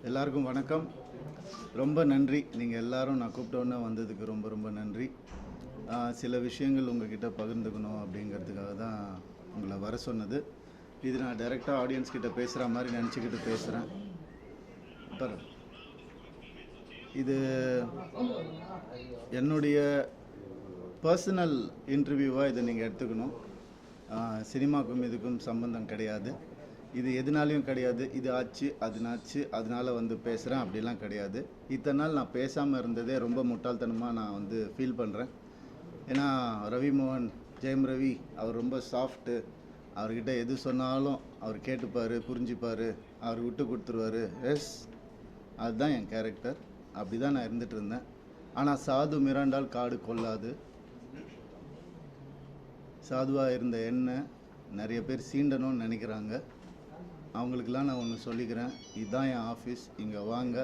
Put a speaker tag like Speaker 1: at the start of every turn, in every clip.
Speaker 1: எல்லாருக்கும் வணக்கம். ரொம்ப நன்றி. நீங்கள் எல்லாரும் நான் கூப்பிட்டோன்னே வந்ததுக்கு ரொம்ப ரொம்ப நன்றி. சில விஷயங்கள் உங்ககிட்ட பகிர்ந்துக்கணும் அப்படிங்கிறதுக்காக தான் உங்களை வர சொன்னது. இது நான் டைரெக்டாக ஆடியன்ஸ் கிட்ட பேசுகிற மாதிரி நினச்சிக்கிட்டு பேசுகிறேன். இது என்னுடைய பர்சனல் இன்டர்வியூவாக இதை நீங்கள் எடுத்துக்கணும். சினிமாவுக்கும் இதுக்கும் சம்பந்தம் கிடையாது. இது எதுனாலையும் கிடையாது. இது ஆச்சு அதுனாச்சு அதனால் வந்து பேசுகிறேன் அப்படிலாம் கிடையாது. இத்தனை நாள் நான் பேசாமல் இருந்ததே ரொம்ப முட்டாள்தனமாக நான் வந்து ஃபீல் பண்ணுறேன். ஏன்னா ரவி மோகன், ஜெயம் ரவி அவர் ரொம்ப சாஃப்ட்டு. அவர்கிட்ட எது சொன்னாலும் அவர் கேட்டுப்பார், புரிஞ்சுப்பார், அவர் விட்டு கொடுத்துருவார். எஸ், அதுதான் என் கேரக்டர். அப்படி தான் நான் இருந்துகிட்டு இருந்தேன். ஆனால் சாது மிராண்டால் காடு கொள்ளாது. சாதுவாக இருந்த என்ன நிறைய பேர் சீண்டணும்னு நினைக்கிறாங்க. அவங்களுக்கெல்லாம் நான் ஒன்று சொல்லிக்கிறேன். இதுதான் என் ஆஃபீஸ், இங்கே வாங்க.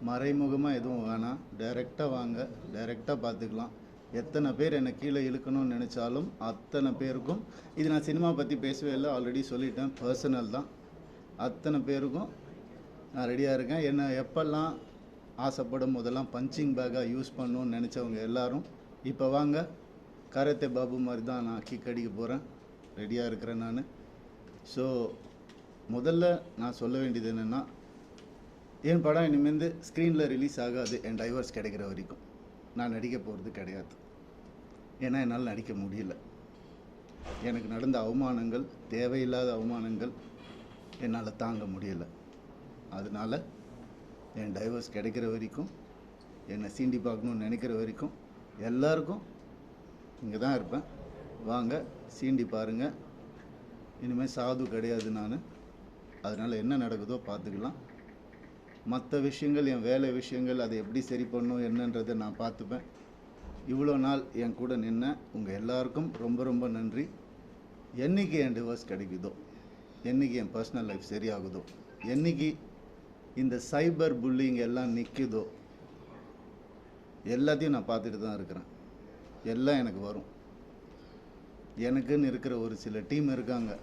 Speaker 1: மறைமுகமாக எதுவும் வேணாம், டைரெக்டாக வாங்க, டைரெக்டாக பார்த்துக்கலாம். எத்தனை பேர் என்னை கீழே இழுக்கணும்னு நினச்சாலும் அத்தனை பேருக்கும், இது நான் சினிமா பற்றி பேசவே இல்லை, ஆல்ரெடி சொல்லிட்டேன், பர்சனல் தான். அத்தனை பேருக்கும் நான் ரெடியாக இருக்கேன். என்னை எப்பெல்லாம் ஆசைப்படும் போதெல்லாம் பஞ்சிங் பேக்காக யூஸ் பண்ணணும்னு நினச்சவங்க எல்லோரும் இப்போ வாங்க. கராத்தே பாபு மாதிரி தான் நான் கிக் அடிக்க போகிறேன். ரெடியாக இருக்கிறேன் நான். ஸோ முதல்ல நான் சொல்ல வேண்டியது என்னென்னா, என் படம் இனிமேல் ஸ்க்ரீனில் ரிலீஸ் ஆகாது. என் டைவர்ஸ் கிடைக்கிற வரைக்கும் நான் நடிக்க போகிறது கிடையாது. ஏன்னா என்னால் நடிக்க முடியல. எனக்கு நடந்த அவமானங்கள், தேவையில்லாத அவமானங்கள் என்னால் தாங்க முடியலை. அதனால் என் டைவர்ஸ் கிடைக்கிற வரைக்கும், என்னை சீண்டி பார்க்கணுன்னு நினைக்கிற வரைக்கும் எல்லாருக்கும் இங்கே தான் இருப்பேன். வாங்க, சீண்டி பாருங்கள். இனிமேல் சாது கிடையாது நான். அதனால் என்ன நடக்குதோ பார்த்துக்கலாம். மற்ற விஷயங்கள், என் வேலை விஷயங்கள், அதை எப்படி சரி பண்ணணும் என்னன்றதை நான் பார்த்துப்பேன். இவ்வளோ நாள் என் கூட நின்ன உங்கள் எல்லாருக்கும் ரொம்ப ரொம்ப நன்றி. என்றைக்கு என் டிவோர்ஸ் கிடைக்குதோ, என்றைக்கு என் பர்சனல் லைஃப் சரியாகுதோ, என்றைக்கு இந்த சைபர் புல்லிங் எல்லாம் நிற்குதோ, எல்லாத்தையும் நான் பார்த்துட்டு தான் இருக்கிறேன். எல்லாம் எனக்கு வரும். எனக்குன்னு இருக்கிற ஒரு சில டீம் இருக்காங்க.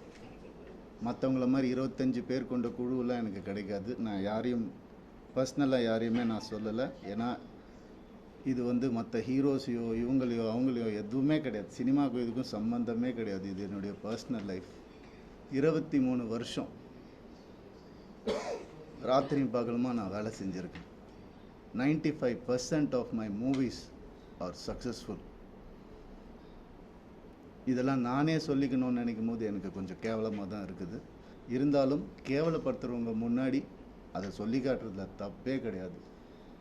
Speaker 1: மற்றவங்கள மாதிரி 25 பேர் கொண்ட குழுவெலாம் எனக்கு கிடைக்காது. நான் யாரையும் பர்சனலாக யாரையுமே நான் சொல்லலை. ஏன்னா இது வந்து மற்ற ஹீரோஸையோ இவங்களையோ அவங்களையோ எதுவுமே கிடையாது. சினிமாவுக்கும் இதுக்கும் சம்மந்தமே கிடையாது. இது என்னுடைய பர்சனல் லைஃப். 23 வருஷம் ராத்திரி பகலுமா நான் வேலை செஞ்சுருக்கேன். 95% of my movies are successful. இதெல்லாம் நானே சொல்லிக்கணும்னு நினைக்கும் போது எனக்கு கொஞ்சம் கேவலமாக தான் இருக்குது. இருந்தாலும் கேவலப்படுத்துகிறவங்க முன்னாடி அதை சொல்லி காட்டுறதுல தப்பே கிடையாது.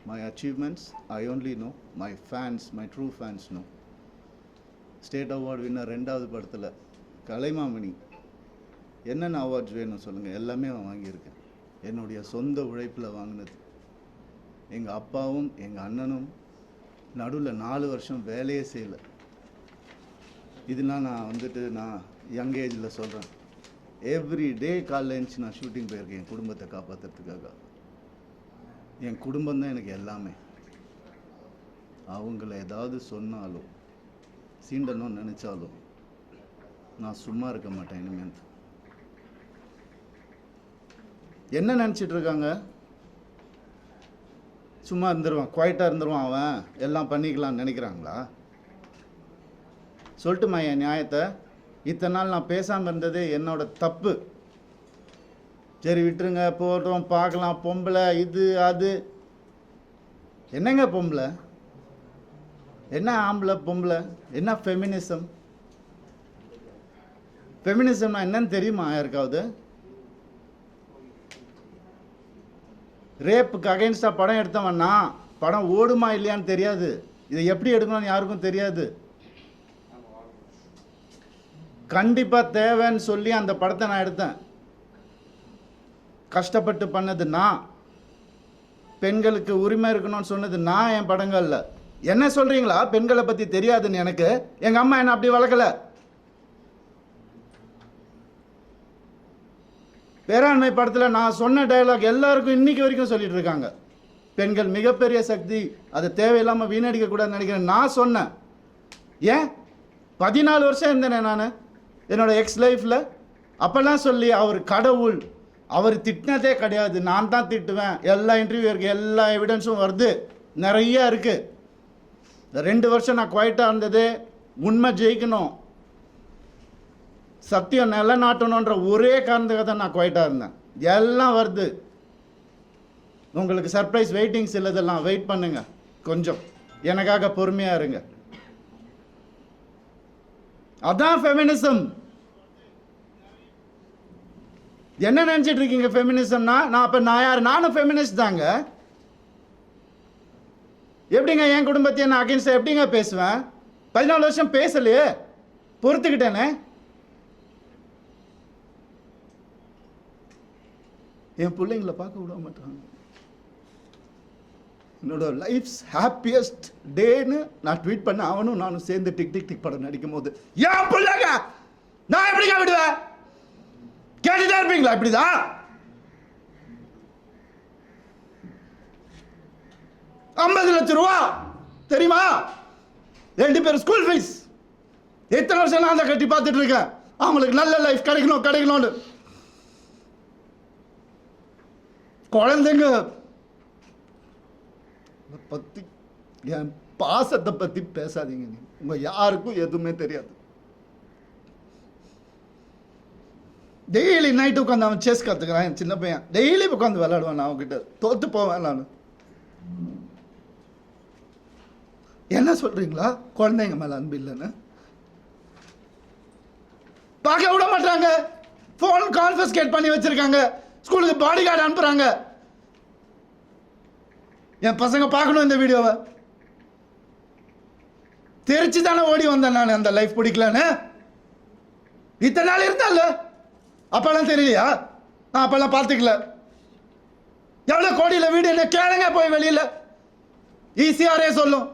Speaker 1: My achievements I only know, my fans, my true fans know. State award winner 2வது படத்தில் கலைமாமணி. என்னென்ன அவார்ட்ஸ் வேணும் சொல்லுங்கள், எல்லாமே நான் வாங்கியிருக்கேன். என்னுடைய சொந்த உழைப்பில் வாங்கினது. எங்கள் அப்பாவும் எங்கள் அண்ணனும் நடுவில் 4 வருஷம் வேலையே செய்யலை. இதெல்லாம் நான் வந்துட்டு நான் யங் ஏஜில் சொல்கிறேன். எவ்ரி டே காலைல எழுந்துச்சு நான் ஷூட்டிங் போயிருக்கேன் என் குடும்பத்தை காப்பாற்றுறதுக்காக. என் குடும்பம் தான் எனக்கு எல்லாமே. அவங்கள ஏதாவது சொன்னாலும் சீண்டணும்னு நினச்சாலும் நான் சும்மா இருக்க மாட்டேன். இனிமேல் என்ன நினச்சிட்ருக்காங்க? சும்மா இருந்துருவான், குவாய்ட்டாக இருந்துருவான், அவன் எல்லாம் பண்ணிக்கலான்னு நினைக்கிறாங்களா? சொல்லட்டுமா என் நியாயத்தை? இத்தனை நாள் நான் பேசாமல் இருந்தது என்னோட தப்பு. சரி விட்டுருங்க, போடுறோம், பார்க்கலாம். பொம்பளை இது அது. என்னங்க பொம்பளை? என்ன ஆம்பளை பொம்பளை? என்ன ஃபெமினிசம்? ஃபெமினிசம்னா என்னன்னு தெரியுமா யாருக்காவது? ரேப்புக்கு அகைன்ஸ்டாக படம் எடுத்தவன்னா படம் ஓடுமா இல்லையான்னு தெரியாது. இதை எப்படி எடுக்கணும்னு யாருக்கும் தெரியாது. கண்டிப்பாக தேவைன்னு சொல்லி அந்த படத்தை நான் எடுத்தேன். கஷ்டப்பட்டு பண்ணது நான். பெண்களுக்கு உரிமை இருக்கணும்னு சொன்னது நான் என் படங்களில். என்ன சொல்கிறீங்களா பெண்களை பற்றி தெரியாதுன்னு? எனக்கு எங்கள் அம்மா என்ன அப்படி வளர்க்கலை. பேராண்மை படத்தில் நான் சொன்ன டயலாக் எல்லாருக்கும் இன்றைக்கி வரைக்கும் சொல்லிட்டு இருக்காங்க. பெண்கள் மிகப்பெரிய சக்தி, அதை தேவையில்லாமல் வீணடிக்கக்கூடாதுன்னு நினைக்கிறேன். நான் சொன்னேன். ஏன் 14 வருஷம் இருந்தேனே நான் என்னோடய எக்ஸ் லைஃப்பில். அப்போல்லாம் சொல்லி அவர் கடவுள், அவர் திட்டினதே கிடையாது, நான் தான் திட்டுவேன். எல்லா இன்டர்வியூ இருக்குது, எல்லா எவிடன்ஸும் வருது, நிறைய இருக்குது. இந்த 2 வருஷம் நான் குவைட்டாக இருந்தது உண்மை ஜெயிக்கணும், சத்தியம் நிலநாட்டணுன்ற ஒரே காரணத்துக்காக தான் நான் குவைட்டாக இருந்தேன். எல்லாம் வருது. உங்களுக்கு சர்ப்ரைஸ் வெயிட்டிங்ஸ் இல்லதெல்லாம் வெயிட் பண்ணுங்க, கொஞ்சம் எனக்காக பொறுமையாக இருங்க. அதான் ஃபெமினிசம். என்ன நினச்சிட்டு இருக்கீங்க ஃபெமினிசம்னா? நான் யார்? நானும் ஃபெமினிஸ்ட் தாங்க. எப்படிங்க என் குடும்பத்தை நான் அகேன்ஸ்ட் எப்படிங்க பேசுவேன்? 14 வருஷம் பேசலையே, பொறுத்துக்கிட்டேனே. என் பிள்ளைங்களை பார்க்க விட மாட்டாங்க. என்னோட லைஃப்ஸ் ஹாப்பியஸ்ட் டேன்னு நான் ட்வீட் பண்ண அவனும் நானும் சேர்ந்து டிக் டிக் டிக் படம் நடிக்கும் போது என் பிள்ளைங்க நான் எப்படிங்க விடுவேன்? கேட்டுதான் இருப்பீங்களா? இப்படிதான் 50 லட்சம் ரூபா தெரியுமா? 2 பேர் ஸ்கூல் ஃபீஸ். எத்தனை வருஷம் நான் அதை கட்டி பார்த்துட்டு இருக்கேன். அவங்களுக்கு நல்ல லைஃப் கிடைக்கணும்னு. குழந்தைங்க பத்தி, என் பாசத்தை பத்தி பேசாதீங்க. உங்க யாருக்கும் எதுவுமே தெரியாது. டெய்லி நைட்டு உட்காந்து அவன் செஸ் கற்றுக்கிறான். என் சின்ன பையன் டெய்லி உட்காந்து விளையாடுவான். நான் அவன்கிட்ட தோத்து போவேன். நான் என்ன சொல்றீங்களா? குழந்தைங்க மேல அன்பு இல்லைன்னு பார்க்க விட மாட்டாங்க. போன் கான்ஃபிஸ்கேட் பண்ணி வச்சிருக்காங்க. ஸ்கூலுக்கு பாடி கார்டு அனுப்புறாங்க. என் பசங்க பார்க்கணும் இந்த வீடியோவை. தெரிச்சு தானே ஓடி வந்தேன் நான். அந்த லைஃப் பிடிக்கலன்னு இத்தனை நாள் இருந்தால அப்பெல்லாம் தெரியலையா? நான் அப்பெல்லாம் பார்த்துக்கல. எவ்வளோ கோடியில் வீடு என்ன கேளுங்க போய் வெளியில். ஈஸியாரே சொல்லும்.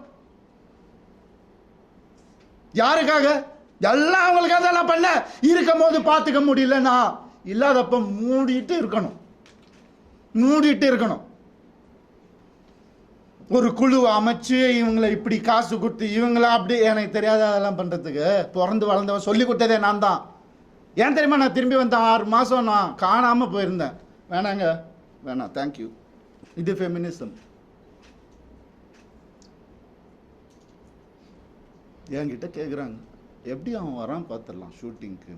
Speaker 1: யாருக்காக? எல்லாம் அவங்களுக்காக தான் நான் பண்ணேன். இருக்கும் போது பார்த்துக்க முடியலன்னா இல்லாதப்ப மூடிட்டு இருக்கணும். ஒரு குழு அமைச்சு இவங்களை இப்படி காசு கொடுத்து இவங்கள அப்படி எனக்கு தெரியாத அதெல்லாம் பண்ணுறதுக்கு பிறந்து வளர்ந்தவன் சொல்லி கொடுத்ததே நான் தான். ஏன் தெரியுமா? நான் திரும்பி வந்தேன் 6 மாதம் நான் காணாமல் போயிருந்தேன். வேணாம் தேங்க்யூ. இது ஃபெமினிசம். என்கிட்ட கேட்குறாங்க எப்படி அவன் வரான் பார்த்துடலாம் ஷூட்டிங்க்கு.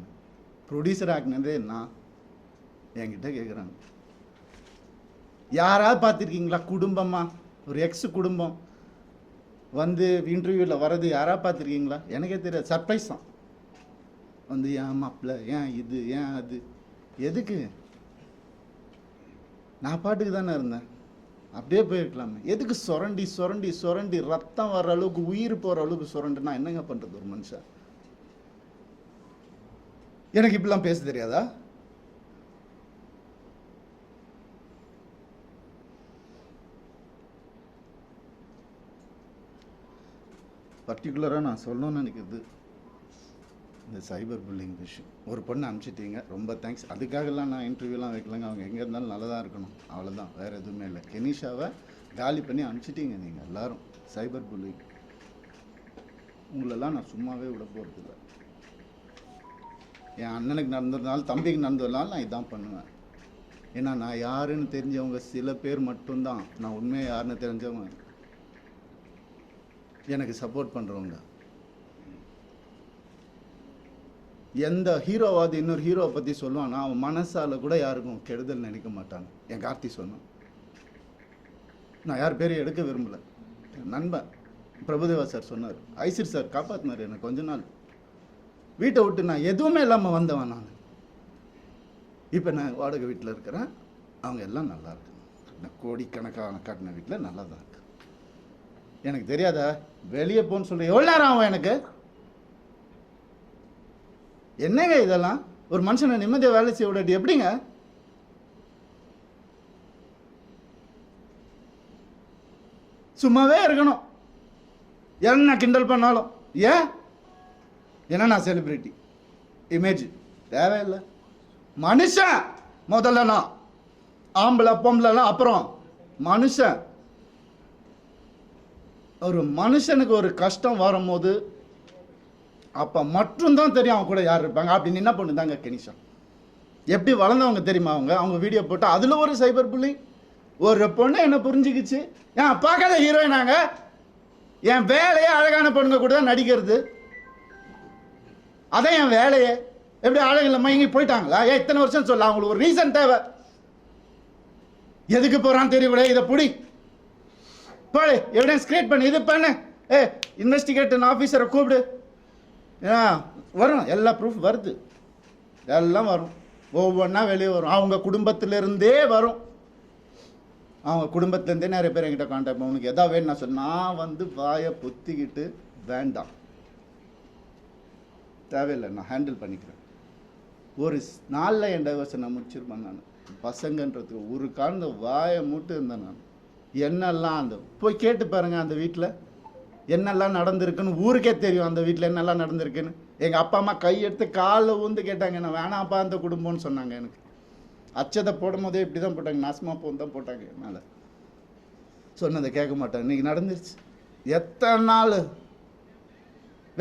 Speaker 1: ப்ரொடியூசர் ஆகினதே நான். என்கிட்ட கேட்குறாங்க யாராவது பார்த்துருக்கீங்களா? குடும்பமாக ஒரு எக்ஸ் குடும்பம் வந்து இன்டர்வியூவில் வர்றது யாராவது பார்த்துருக்கீங்களா? எனக்கே தெரியாது. சர்ப்ரைஸ் தான். வந்து ஏன் மாப்பிள்ள, ஏன் இது, ஏன் அது, எதுக்கு? நான் பாட்டுக்கு தானே இருந்தேன். அப்படியே போயிருக்கலாமே. எதுக்கு சுரண்டி ரத்தம் வர்ற அளவுக்கு உயிர் போகிற அளவுக்கு சுரண்டுனா என்னங்க பண்ணுறது ஒரு மனுஷன்? எனக்கு இப்படிலாம் பேச தெரியாதா? பர்டிகுலராக நான் சொல்லணும்னு நினைக்கிறது இந்த சைபர் புல்லிங் விஷயம். ஒரு பொண்ணு அனுப்பிச்சிட்டீங்க, ரொம்ப தேங்க்ஸ். அதுக்காகலாம் நான் இன்டர்வியூலாம் வைக்கலங்க. அவங்க எங்கே இருந்தாலும் நல்லா தான் இருக்கணும், அவ்வளோதான், வேறு எதுவுமே இல்லை. கெனிஷாவை காலி பண்ணி அனுப்பிச்சிட்டீங்க நீங்கள் எல்லாரும். சைபர் புல்லிங் உங்களெல்லாம் நான் சும்மாவே விட போகிறதில்ல. என் அண்ணனுக்கு நடந்ததுனால தம்பிக்கு நடந்ததுனால நான் இதான் பண்ணுவேன். ஏன்னா நான் யாருன்னு தெரிஞ்சவங்க சில பேர் மட்டும்தான். நான் உண்மையாக யாருன்னு தெரிஞ்சவங்க எனக்கு சப்போர்ட் பண்ணுறவங்க. எந்த ஹீரோவாது இன்னொரு ஹீரோவை பற்றி சொல்லுவான்னா அவன் மனசால் கூட யாருக்கும் கெடுதல் நினைக்க மாட்டாங்க. என் கார்த்தி சொன்னான். நான் யார் பேரையும் எடுக்க விரும்பலை. நண்பன் பிரபுதேவா சார் சொன்னார். ஐசிர் சார் காப்பாற்றினார் எனக்கு. கொஞ்ச நாள் வீட்டை விட்டு நான் எதுவுமே இல்லாமல் வந்தவன் நான். இப்போ நான் வாடகை வீட்டில் இருக்கிறேன். அவங்க எல்லாம் நல்லா இருக்கு. நான் கோடிக்கணக்கான காட்டின வீட்டில் நல்லா தான் இருக்கு. எனக்கு தெரியாத வெளியே போன்னு சொல்ல எவ்வளோ நேரம் ஆகும் எனக்கு? என்னங்க இதெல்லாம்? ஒரு மனுஷனை நிம்மதியாக வேலை செய்ய விடாட்டி எப்படிங்க? சும்மாவே இருக்கணும். என்ன கிண்டல் பண்ணாலும் ஏன்? ஏன்னா நான் செலிபிரிட்டி இமேஜ் தேவையில்லை. மனுஷன் முதல்ல, நான் ஆம்பளை பொம்பளைலாம் அப்புறம். மனுஷன், ஒரு மனுஷனுக்கு ஒரு கஷ்டம் வரும்போது அப்போ மட்டும்தான் தெரியும் அவன் கூட யார் இருப்பாங்க. அப்படின்னு என்ன பண்ணுதாங்க கெனிஷா. எப்படி வளர்ந்தவங்க தெரியுமா அவங்க வீடியோ போட்டு அதில் ஒரு சைபர் புல்லிங். ஒரு பொண்ணு என்ன புரிஞ்சுக்கிச்சு, ஏன் பார்க்காத ஹீரோயினாங்க, என் வேலையே அழகான பொண்ணுங்க கூட தான் நடிக்கிறது, அதான் என் வேலையே. எப்படி அழகு இல்லாமல் இங்கே போயிட்டாங்களா? ஏன் இத்தனை வருஷம் சொல்ல, அவங்களுக்கு ஒரு ரீசன் தேவை. எதுக்கு போகிறான்னு தெரியக்கூட, இதை புடி போடு, எவிடன்ஸ் கிரியேட் பண்ணி இது பண்ணு, இன்வெஸ்டிகேஷன் ஆஃபீஸரை கூப்பிடு, வரும் எல்லா ப்ரூஃப் வருது, எல்லாம் வரும், ஒவ்வொன்றா வெளியே வரும். அவங்க குடும்பத்திலிருந்தே வரும், அவங்க குடும்பத்துலேருந்தே நிறைய பேர் என்கிட்ட கான்டாக்ட். உனக்கு எதா வேணும் நான் சொன்ன, நான் வந்து வாயை பொத்திக்கிட்டு வேண்டாம், தேவையில்லை, நான் ஹேண்டில் பண்ணிக்கிறேன். ஒரு நாளில் என் டைவர்ஸை நான் முடிச்சிருப்பேன். நான் பசங்கன்றதுக்கு ஒரு காலந்த வாயை மூட்டு இருந்தேன். நான் என்னெல்லாம் அந்த போய் கேட்டு பாருங்கள், அந்த வீட்டில் என்னெல்லாம் நடந்திருக்குன்னு ஊருக்கே தெரியும். அந்த வீட்டில் என்னெல்லாம் நடந்திருக்குன்னு எங்கள் அப்பா அம்மா கையெடுத்து காலில் ஊந்து கேட்டாங்க, என்ன வேணாப்பா அந்த குடும்பம்னு சொன்னாங்க. எனக்கு அச்சதை போடும் போதே இப்படி தான் போட்டாங்க, நாசமா போன்னு தான் போட்டாங்க. என்னால் சொன்னதை கேட்க மாட்டாங்க. இன்றைக்கி நடந்துருச்சு. எத்தனை நாள்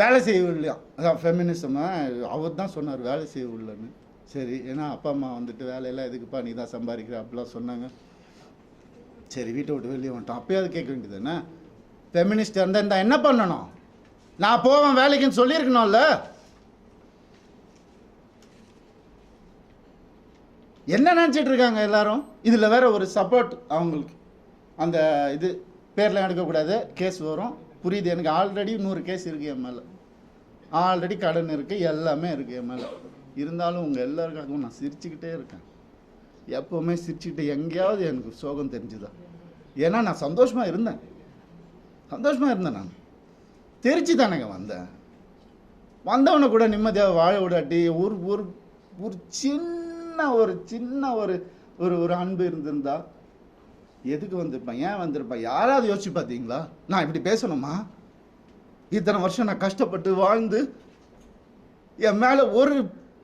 Speaker 1: வேலை செய்யவில்லையா, அதான் ஃபெமினிசம். அவர் தான் சொன்னார் வேலை செய்யவில்லைன்னு. சரி, ஏன்னா அப்பா அம்மா வந்துட்டு வேலையெல்லாம் எதுக்குப்பா நீ தான் சம்பாதிக்கிற அப்படிலாம் சொன்னாங்க. சரி, வீட்டை விட்டு வெளியே வந்துட்டோம். அப்போயாவது கேட்க வேண்டியது என்ன, ஃபெமினிஸ்ட் இருந்தால் என்ன பண்ணணும், நான் போவேன் வேலைக்குன்னு சொல்லியிருக்கணும்ல. என்ன நினச்சிட்டு இருக்காங்க எல்லாரும். இதில் வேற ஒரு சப்போர்ட் அவங்களுக்கு, அந்த இது பேர்லாம் எடுக்கக்கூடாது, கேஸ் வரும். புரியுது எனக்கு. ஆல்ரெடி 100 கேஸ் இருக்குது என் மேலே, ஆல்ரெடி கடன் இருக்குது, எல்லாமே இருக்குது என் மேலே. இருந்தாலும் உங்கள் எல்லாருக்காகவும் நான் சிரிச்சுக்கிட்டே இருக்கேன். எப்போவுமே சிரிச்சுக்கிட்டு, எங்கேயாவது எனக்கு சோகம் தெரிஞ்சுதா? ஏன்னா நான் சந்தோஷமாக இருந்தேன், நான் தெரிச்சு தானேங்க வந்தேன். வந்தவனை கூட நிம்மதியாக வாழ விடாட்டி ஒரு ஒரு ஒரு சின்ன ஒரு ஒரு அன்பு இருந்திருந்தா எதுக்கு வந்திருப்பேன், ஏன் வந்திருப்பேன்? யாராவது யோசிச்சு பார்த்தீங்களா? நான் இப்படி பேசணுமா? இத்தனை வருஷம் நான் கஷ்டப்பட்டு வாழ்ந்து என் மேலே ஒரு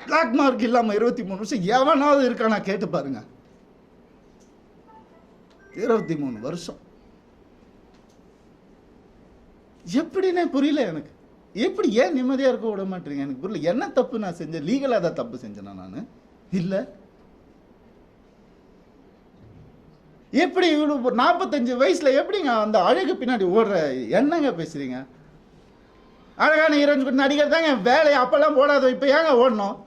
Speaker 1: பிளாக் மார்க் இல்லாமல் 23 வருஷம் எவனாவது இருக்கா? நான் கேட்டு பாருங்க. 23 வருஷம் எப்படின்னே புரியல எனக்கு. எப்படி ஏன் நிம்மதியாக இருக்க விட மாட்டேங்க எனக்கு புரியல. என்ன தப்பு நான் செஞ்சேன்? லீகலாக தான் தப்பு செஞ்சேனா நான்? இல்லை. எப்படி இவ்வளோ 45 வயசில் எப்படிங்க அந்த அழகு பின்னாடி ஓடுற? என்னங்க பேசுறீங்க? அழகான ஹீரோயின் கூட நடிகர் தாங்க வேலையை அப்பெல்லாம் போடாத, இப்போ ஏங்க ஓடணும்?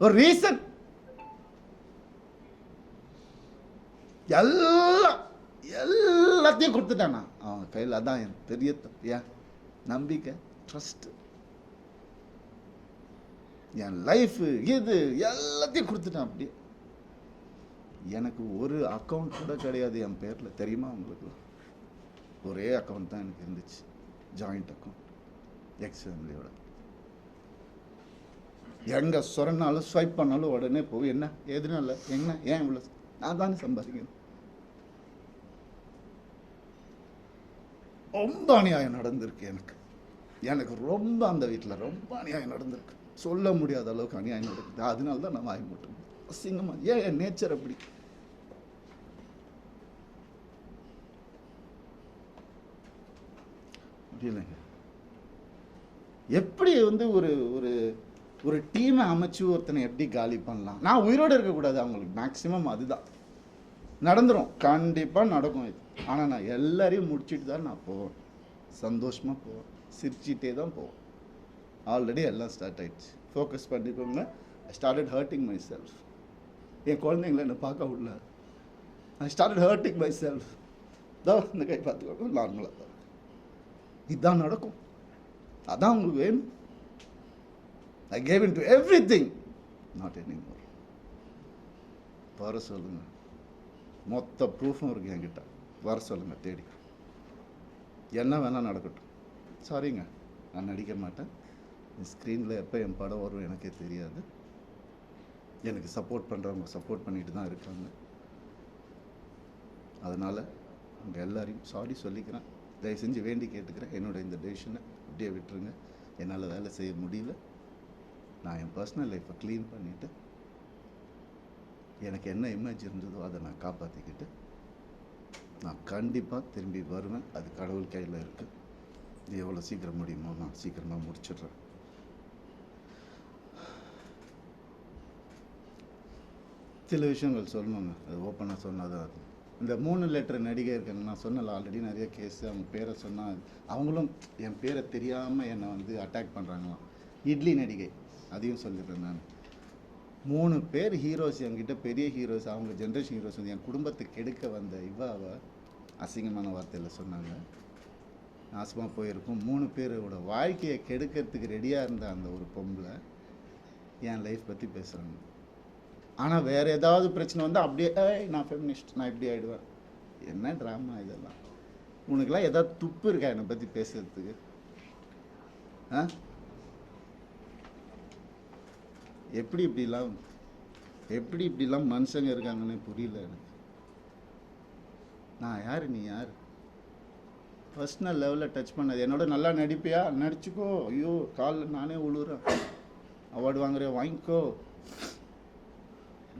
Speaker 1: ஒரு ரீசன். எல்லாத்தையும் கொடுத்துட்டானா அவன் கையில். அதான் என் பெரிய தப்பு. ஏன் நம்பிக்கை, ட்ரஸ்ட், என் லைஃப், இது எல்லாத்தையும் கொடுத்துட்டான். அப்படியே எனக்கு ஒரு அக்கௌண்ட் கூட கிடையாது என் பேரில், தெரியுமா உங்களுக்கு? ஒரே அக்கௌண்ட் தான் எனக்கு இருந்துச்சு, ஜாயிண்ட் அக்கௌண்ட், எக்ஸ் ஃபேமிலியோட. எங்கே சொன்னாலும் ஸ்வைப் பண்ணாலும் உடனே போய் என்ன எதுனா இல்லை, என்ன ஏன் இவ்வளோ, நான் தானே சம்பாதிக்கணும். ரொம்ப அநியாயம் நடந்திருக்கு எனக்கு ரொம்ப, அந்த வீட்டில் ரொம்ப அநியாயம் நடந்திருக்கு. சொல்ல முடியாத அளவுக்கு அநியாயம் நடக்குது. அதனால தான் நான் வாய் மட்டும் அசிங்கமா. ஏன் என் நேச்சர் அப்படி. முடியலைங்க. எப்படி வந்து ஒரு ஒரு ஒரு டீமை அமைச்சு ஒருத்தனை எப்படி காலி பண்ணலாம்? நான் உயிரோடு இருக்கக்கூடாது அவங்களுக்கு. மேக்சிமம் அதுதான் நடந்துடும், கண்டிப்பாக நடக்கும் இது. ஆனால் நான் எல்லாரையும் முடிச்சுட்டு தான் நான் போவேன், சந்தோஷமாக போவேன், சிரிச்சிட்டே தான் போவேன். ஆல்ரெடி எல்லாம் ஸ்டார்ட் ஆகிடுச்சு. ஃபோக்கஸ் பண்ணிக்கோங்க. I started hurting myself. என் குழந்தைங்கள என்னை பார்க்க விடல. I started hurting myself. தான் இந்த கை பார்த்துக்கோங்க, நார்மலாக தான் இதுதான் நடக்கும். அதான் உங்களுக்கு வேணும். I gave in to everything, not anymore. வர சொல்லுங்க, மொத்த ப்ரூஃபும் இருக்குது என்கிட்ட. வர சொல்லுங்க, தேடி என்ன வேணால் நடக்கட்டும். சாரிங்க, நான் நடிக்க மாட்டேன். ஸ்க்ரீனில் எப்போ என் படம் வரும் எனக்கே தெரியாது. எனக்கு சப்போர்ட் பண்ணுறவங்க சப்போர்ட் பண்ணிட்டு தான் இருக்காங்க. அதனால் அவங்க எல்லாரையும் சாரி சொல்லிக்கிறேன். தயவு செஞ்சு வேண்டி கேட்டுக்கிறேன், என்னோட இந்த டெசிஷனை அப்படியே விட்டுருங்க. என்னால் வேலை செய்ய முடியல. நான் என் பர்சனல் லைஃப்பை க்ளீன் பண்ணிவிட்டு எனக்கு என்ன இமேஜ் இருந்ததோ அதை நான் காப்பாற்றிக்கிட்டு நான் கண்டிப்பாக திரும்பி வருவேன். அது கடவுள் கையில் இருக்குது. இது எவ்வளோ சீக்கிரம் முடியுமோ நான் சீக்கிரமாக முடிச்சிடுறேன். சில விஷயங்கள் சொல்லணுங்க, அது ஓப்பனாக சொன்னால் தான் அது. இந்த 3 லெட்டர் நடிகை இருக்காங்க, நான் சொன்னல ஆல்ரெடி நிறைய கேஸு, அவங்க பேரை சொன்னால் அவங்களும் என் பேரை தெரியாமல் என்னை வந்து அட்டாக் பண்ணுறாங்களாம். இட்லி நடிகை அதையும் சொல்லிடுறேன் நான். 3 பேர் ஹீரோஸ் என்கிட்ட, பெரிய ஹீரோஸ், அவங்க ஜென்ரேஷன் ஹீரோஸ் வந்து என் குடும்பத்தை கெடுக்க வந்த இவாவை அசிங்கமான வார்த்தையில் சொன்னாங்க. நாசமாக போயிருக்கும். 3 பேரோட வாழ்க்கையை கெடுக்கிறதுக்கு ரெடியாக இருந்த அந்த ஒரு பொம்பளை என் லைஃப் பற்றி பேசுகிறாங்க. ஆனால் வேறு ஏதாவது பிரச்சனை வந்து அப்படியே நான் ஃபெமினிஸ்ட், நான் இப்படி ஆகிடுவேன். என்ன ட்ராமா இதெல்லாம்? உனக்கெல்லாம் ஏதாவது துப்பு இருக்கா என்னை பற்றி பேசுறதுக்கு? ஆ, எப்படி இப்படிலாம் மனுஷங்க இருக்காங்கன்னு புரியல எனக்கு. நான் யார், நீ யார்? பர்சனல் லெவலில் டச் பண்ணது. என்னோட நல்லா நடிப்பியா, நடிச்சுக்கோ. ஐயோ காலில் நானே உழுறேன். அவார்டு வாங்குறியா, வாங்கிக்கோ.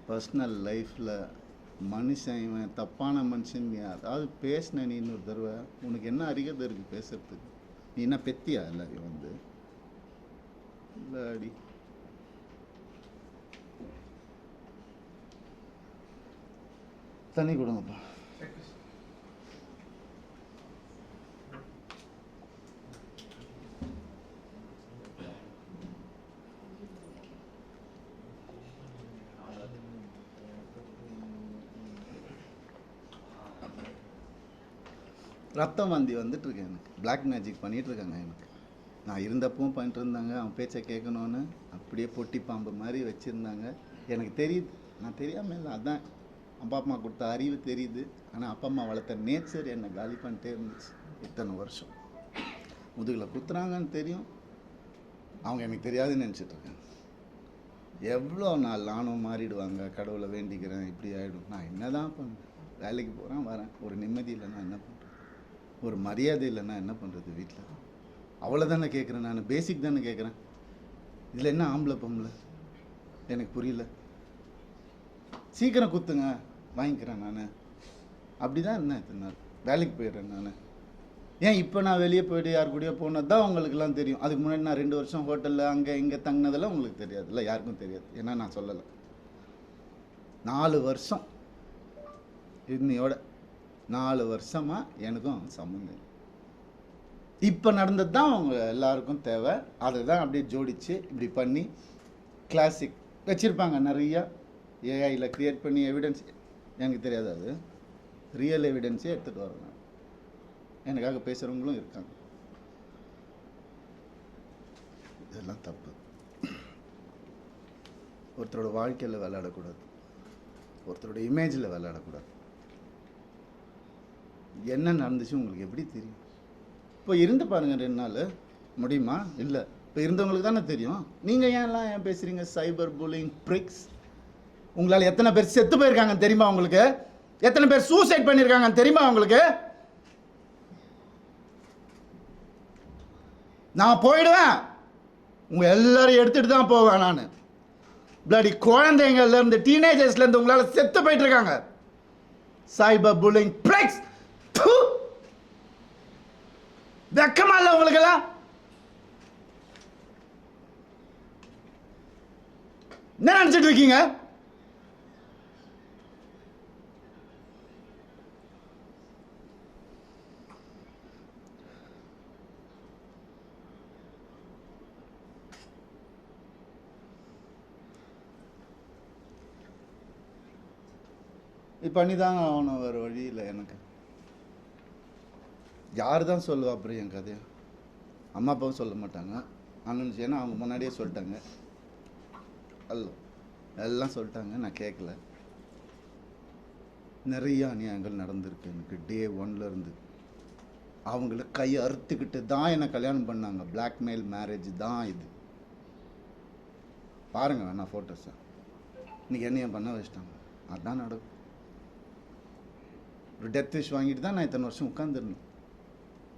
Speaker 1: பர்சனல் லைஃப்பில் மனுஷன் இவன் தப்பான மனுஷன் நீ அதாவது பேசின நீ இன்னொரு தடவை, உனக்கு என்ன அறிகதை இருக்குது பேசுறதுக்கு? நீ என்ன பெத்தியா எல்லாரையும் வந்து? இல்லை அடி. தண்ணி கொடுங்கப்பா. ரத்தம் வாந்தி வந்துட்டுருக்கு எனக்கு. பிளாக் மேஜிக் பண்ணிகிட்ருக்காங்க எனக்கு. நான் இருந்தப்பவும் பண்ணிட்டு இருந்தாங்க. அவன் பேச்சை கேட்கணுன்னு அப்படியே பொட்டி பாம்பு மாதிரி வச்சுருந்தாங்க. எனக்கு தெரியுது, நான் தெரியாமல் இல்லை. அதான் அப்பா அம்மா கொடுத்த அறிவு தெரியுது. ஆனால் அப்பா அம்மா வளர்த்த நேச்சர் என்னை காலி பண்ணிட்டே இருந்துச்சு இத்தனை வருஷம். முதுகில் குத்துறாங்கன்னு தெரியும், அவங்க எனக்கு தெரியாதுன்னு நினச்சிட்ருக்கேன். எவ்வளோ நாள் நானும் மாறிடுவாங்க, கடவுளை வேண்டிக்கிறேன், இப்படி ஆகிடும். நான் என்ன தான் பண்ணுறேன்? வேலைக்கு போகிறேன், வரேன். ஒரு நிம்மதி இல்லைன்னா என்ன பண்ணுறேன்? ஒரு மரியாதை இல்லைன்னா என்ன பண்ணுறது? வீட்டில் அவ்வளோதானே கேட்குறேன் நான். பேசிக் தானே கேட்குறேன். இதில் என்ன ஆம்பளை பொம்பளை எனக்கு புரியல. சீக்கிரம் குத்துங்க, வாங்கிக்கிறேன் நான். அப்படி தான் இருந்தேன் இத்தனை நாள். வேலைக்கு போயிடுறேன் நான். ஏன் இப்போ நான் வெளியே போய்ட்டு யார் கூடயோ போனது தான் உங்களுக்குலாம் தெரியும். அதுக்கு முன்னாடி நான் 2 வருஷம் ஹோட்டலில் அங்கே இங்கே தங்கினதெல்லாம் உங்களுக்கு தெரியாது. இல்லை, யாருக்கும் தெரியாது. ஏன்னா நான் சொல்லலை. 4 வருஷம் இன்னையோட 4 வருஷமாக எனக்கும் சம்மந்தம். இப்போ நடந்தது தான் அவங்க எல்லாருக்கும் தேவை. அதை தான் அப்படியே ஜோடித்து இப்படி பண்ணி கிளாசிக் வச்சுருப்பாங்க நிறையா. ஏஐயில் க்ரியேட் பண்ணி எவிடன்ஸ் எனக்கு தெரியாது. அது ரியல் எவிடன்ஸே எடுத்துகிட்டு வரேன். எனக்காக பேசுகிறவங்களும் இருக்காங்க. இதெல்லாம் தப்பு. ஒருத்தரோட வாழ்க்கையில் விளையாடக்கூடாது, ஒருத்தரோட இமேஜில் விளையாடக்கூடாது. என்ன நடந்துச்சு உங்களுக்கு எப்படி தெரியும்? இப்போ இருந்து பாருங்கள் 2 நாள் முடியுமா? இல்லை, இப்போ இருந்தவங்களுக்கு தானே தெரியும். நீங்கள் ஏன் பேசுகிறீங்க? Cyber bullying pricks. உங்களால் எத்தனை பேர் செத்து போயிருக்காங்கன்னு தெரியுமா உங்களுக்கு? எத்தனை பேர் சூசைட் பண்ணியிருக்காங்கன்னு தெரியுமா உங்களுக்கு? நான் போயிடுவேன், உங்கள் எல்லாரும் எடுத்துகிட்டு தான் போவேன் நான். பிளடி குழந்தைங்கள்லேருந்து டீனேஜர்ஸ்லேருந்து உங்களால் செத்து போயிட்டு இருக்காங்க. Cyber bullying pricks. வெக்கமா இல்லை உங்களுக்கெல்லாம்? என்ன நினைச்சிட்டு இருக்கீங்க? பண்ணி தாங்க ஆகணும், வேறு வழி இல்லை எனக்கு. யார் தான் சொல்லுவா அப்புறம் என் கதையை? அம்மா அப்பாவும் சொல்ல மாட்டாங்க. அண்ணன் ஏன்னா அவங்க முன்னாடியே சொல்லிட்டாங்க. எல்லாம் சொல்லிட்டாங்க, நான் கேட்கல. நிறைய அநியாயங்கள் நடந்திருக்கு எனக்கு. டே 1லேருந்து அவங்கள கையை அறுத்துக்கிட்டு தான் என்னை கல்யாணம் பண்ணாங்க. பிளாக்மெயில் மேரேஜ் தான் இது. பாருங்க வேணா ஃபோட்டோஸை. இன்னைக்கு என்னையும் பண்ண வச்சிட்டாங்க. அதுதான் நடக்கும். ஒரு டெத் விஷ் வாங்கிட்டு தான் நான் இத்தனை வருஷம் உட்காந்துருந்தேன்.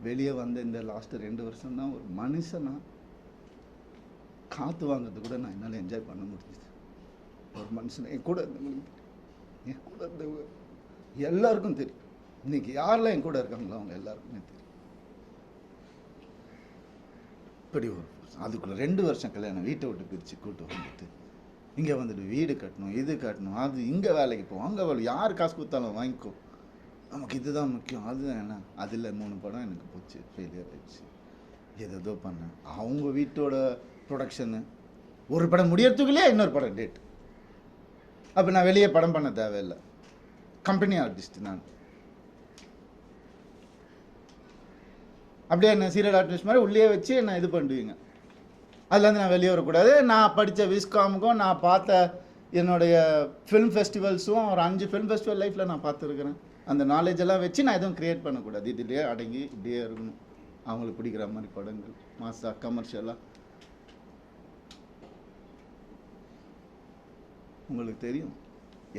Speaker 1: வெளியே வந்த இந்த லாஸ்ட்டு 2 வருஷம் தான் ஒரு மனுஷனா காற்று வாங்கிறது கூட நான் என்னால் என்ஜாய் பண்ண முடிஞ்சுது. ஒரு மனுஷனை என் கூட இருந்தவங்க எல்லாருக்கும் தெரியும். இன்னைக்கு யாரெல்லாம் என் கூட இருக்காங்களோ அவங்க எல்லாருக்குமே தெரியும். இப்படி ஒரு அதுக்குள்ளே 2 வருஷம் கல்யாணம், வீட்டை விட்டு பிரித்து கூட்டு வந்துட்டு இங்கே வந்துட்டு வீடு கட்டணும், இது கட்டணும், அது இங்கே வேலைக்கு போவோம், அங்கே வேலை, யார் காசு கொடுத்தாலும் வாங்கிக்கோ, நமக்கு இதுதான் முக்கியம். அதுதான் என்ன, அதில் 3 படம் எனக்கு போச்சு, ஃபெயிலியர் ஆயிடுச்சு. ஏதோ பண்ணேன். அவங்க வீட்டோட ப்ரொடக்ஷனு, ஒரு படம் முடியறதுக்குள்ளே இன்னொரு படம் டேட். அப்போ நான் வெளியே படம் பண்ண தேவையில்லை, கம்பெனி ஆர்டிஸ்ட் நான். அப்படியே என்ன சீரியல் ஆர்டிஸ்ட் மாதிரி உள்ளே வச்சு என்ன இது பண்ணுவீங்க. அதுலேருந்து நான் வெளியே வரக்கூடாது. நான் படித்த விஸ்காமுக்கும் நான் பார்த்த என்னுடைய ஃபிலிம் ஃபெஸ்டிவல்ஸும் ஒரு 5 ஃபிலிம் ஃபெஸ்டிவல் லைஃப்பில் நான் பார்த்துருக்குறேன். அந்த நாலேஜ் எல்லாம் வச்சு நான் எதுவும் க்ரியேட் பண்ணக்கூடாது. இதுலேயே அடங்கி இப்படியே இருக்கணும். அவங்களுக்கு பிடிக்கிற மாதிரி படங்கள், மாசா கமர்ஷியலாக. உங்களுக்கு தெரியும்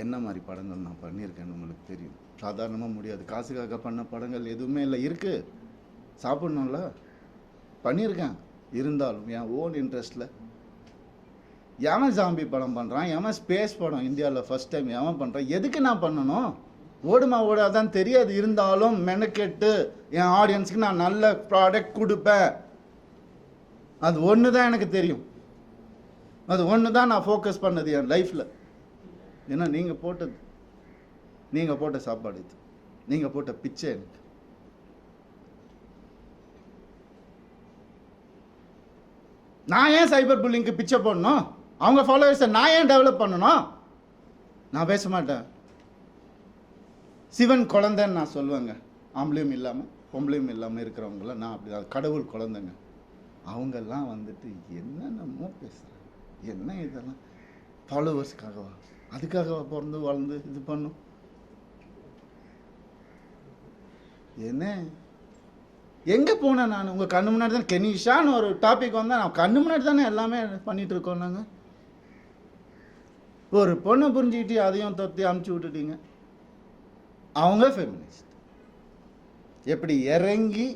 Speaker 1: என்ன மாதிரி படங்கள் நான் பண்ணியிருக்கேன்னு உங்களுக்கு தெரியும். சாதாரணமாக முடியாது. காசுக்காக பண்ண படங்கள் எதுவுமே இல்லை. இருக்குது, சாப்பிட்ணும்ல, பண்ணியிருக்கேன். இருந்தாலும் என் ஓன் இன்ட்ரெஸ்ட்டில் எவன் ஜாம்பி படம் பண்ணுறான், எவன் ஸ்பேஸ் படம் இந்தியாவில் ஃபஸ்ட் டைம் எவன் பண்ணுறான், எதுக்கு நான் பண்ணணும்? ஓடுமா ஓடாதான் தெரியாது. இருந்தாலும் மெனக்கெட்டு என் ஆடியன்ஸுக்கு நான் நல்ல ப்ராடக்ட் கொடுப்பேன். அது ஒன்று தான் எனக்கு தெரியும். அது ஒன்று தான் நான் ஃபோக்கஸ் பண்ணது என் லைஃப்பில். ஏன்னா நீங்கள் போட்ட சாப்பாடு இது, நீங்கள் போட்ட பிச்சை எனக்கு. நான் ஏன் சைபர் புல்லிங்க்கு பிச்சை போடணும்? அவங்க ஃபாலோவர்ஸை நான் ஏன் டெவலப் பண்ணணும்? நான் பேச மாட்டேன். சிவன் குழந்தைன்னு நான் சொல்லுவேங்க. ஆம்பளையும் இல்லாமல் பொம்பளையும் இல்லாமல் இருக்கிறவங்களாம் நான் அப்படி தான், கடவுள் குழந்தைங்க. அவங்கெல்லாம் வந்துட்டு என்னென்னமோ பேசுகிறாங்க. என்ன இதெல்லாம் ஃபாலோவர்ஸுக்காகவா? அதுக்காகவா பிறந்து வளர்ந்து இது பண்ணும்? என்ன எங்கே போனேன் நான்? உங்கள் கண்ணு முன்னாடி தான் கெனிஷான்னு ஒரு டாபிக் வந்தால் நான் கண்ணு முன்னாடி தானே எல்லாமே பண்ணிகிட்டு இருக்கோம். நாங்கள் ஒரு பொண்ணை புரிஞ்சுக்கிட்டு அதையும் தொத்தி அமுச்சு விட்டுட்டீங்க. அவங்க ஃபெமினிஸ்ட். எப்படி இறங்கி